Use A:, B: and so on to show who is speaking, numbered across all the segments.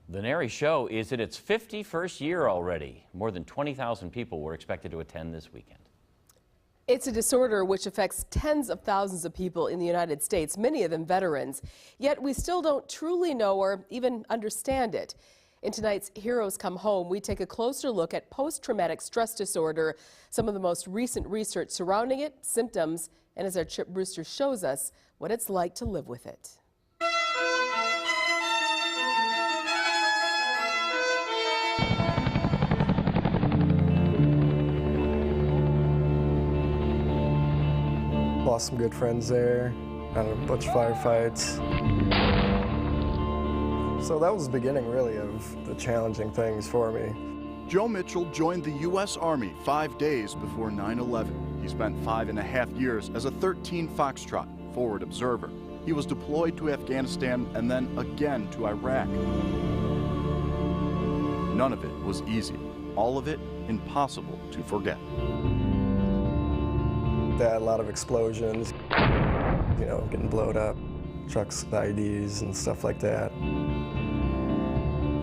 A: The NARI show is in its 51st year already. More than 20,000 people were expected to attend this weekend.
B: It's a disorder which affects tens of thousands of people in the United States, many of them veterans. Yet we still don't truly know or even understand it. In tonight's Heroes Come Home, we take a closer look at post-traumatic stress disorder, some of the most recent research surrounding it, symptoms, and as our Chip Brewster shows us, what it's like to live with it.
C: Lost some good friends there, had a bunch of firefights. So that was the beginning, really, of the challenging things for me.
D: Joe Mitchell joined the U.S. Army 5 days before 9/11. He spent 5.5 years as a 13 Foxtrot forward observer. He was deployed to Afghanistan and then again to Iraq. None of it was easy. All of it impossible to forget.
C: They had a lot of explosions, you know, getting blown up, trucks, IEDs, and stuff like that.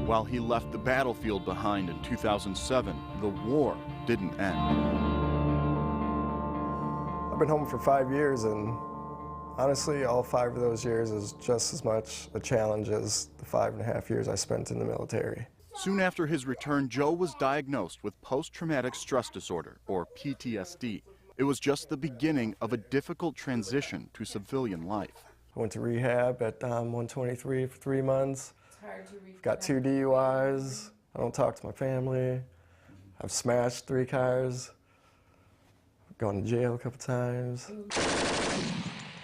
D: While he left the battlefield behind in 2007, the war didn't end.
C: I've been home for 5 years, and honestly, all 5 of those years is just as much a challenge as the 5.5 years I spent in the military.
D: Soon after his return, Joe was diagnosed with post-traumatic stress disorder, or PTSD. It was just the beginning of a difficult transition to civilian life.
C: I went to rehab at 123 for 3 months. Got 2 DUIs. I don't talk to my family. I've smashed 3 cars. Gone to jail a couple times.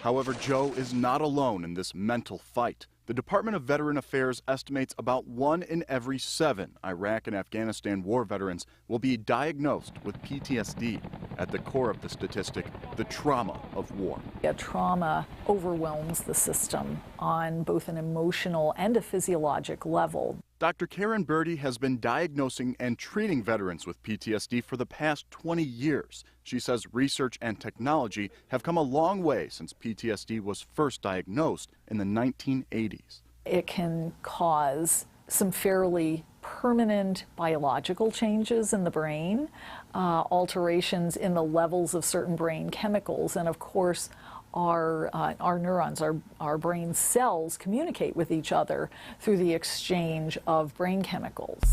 D: However, Joe is not alone in this mental fight. The Department of Veteran Affairs estimates about 1 in every 7 Iraq and Afghanistan war veterans will be diagnosed with PTSD. At the core of the statistic, the trauma of war.
E: Trauma overwhelms the system on both an emotional and a physiologic level.
D: Dr. Karen Birdie has been diagnosing and treating veterans with PTSD for the past 20 years. She says research and technology have come a long way since PTSD was first diagnosed in the 1980s.
E: It can cause some fairly permanent biological changes in the brain, alterations in the levels of certain brain chemicals, and of course our neurons, our brain cells communicate with each other through the exchange of brain chemicals.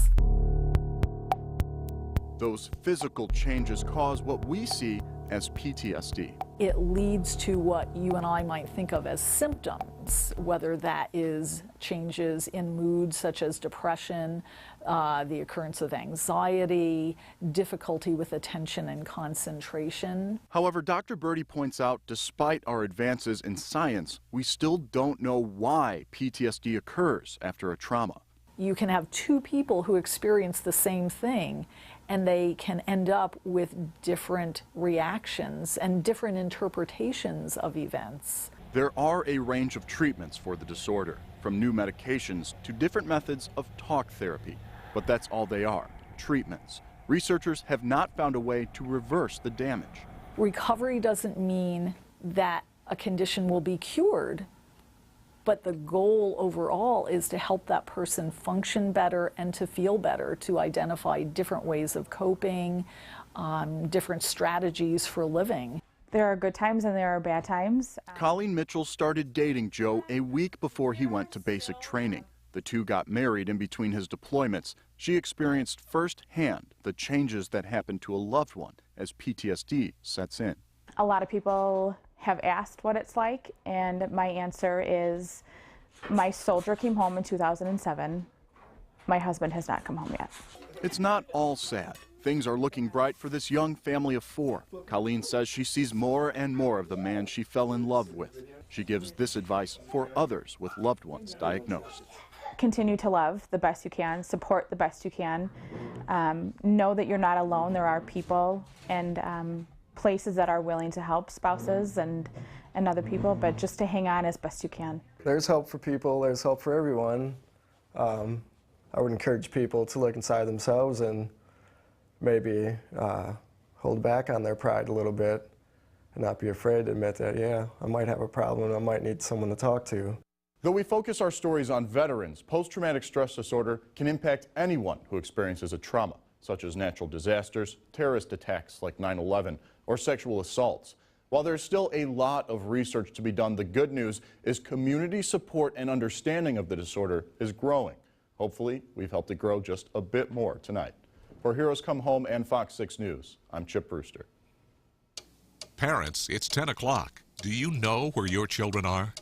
D: Those physical changes cause what we see as PTSD.
E: It leads to what you and I might think of as symptoms, whether that is changes in mood such as depression, the occurrence of anxiety, difficulty with attention and concentration.
D: However, Dr. Birdie points out, despite our advances in science, we still don't know why PTSD occurs after a trauma.
E: You can have 2 people who experience the same thing, and they can end up with different reactions and different interpretations of events.
D: There are a range of treatments for the disorder, from new medications to different methods of talk therapy. But that's all they are, treatments. Researchers have not found a way to reverse the damage.
E: Recovery doesn't mean that a condition will be cured, but the goal overall is to help that person function better and to feel better, to identify different ways of coping, different strategies for living.
F: There are good times and there are bad times.
D: Colleen Mitchell started dating Joe a week before he went to basic training. The 2 got married in between his deployments. She experienced firsthand the changes that happen to a loved one as PTSD sets in.
F: A lot of people have asked what it's like, and my answer is my soldier came home in 2007. My husband has not come home yet.
D: It's not all sad. Things are looking bright for this young family of 4. Colleen says she sees more and more of the man she fell in love with. She gives this advice for others with loved ones diagnosed.
F: Continue to love the best you can, support the best you can. Know that you're not alone. There are people and places that are willing to help spouses and other people, but just to hang on as best you can.
C: There's help for people, there's help for everyone. I would encourage people to look inside themselves and maybe hold back on their pride a little bit and not be afraid to admit that, yeah, I might have a problem, I might need someone to talk to.
D: Though we focus our stories on veterans, post-traumatic stress disorder can impact anyone who experiences a trauma, such as natural disasters, terrorist attacks like 9/11, or sexual assaults. While there's still a lot of research to be done, the good news is community support and understanding of the disorder is growing. Hopefully, we've helped it grow just a bit more tonight. For Heroes Come Home and Fox 6 News, I'm Chip Brewster.
G: Parents, it's 10 o'clock. Do you know where your children are?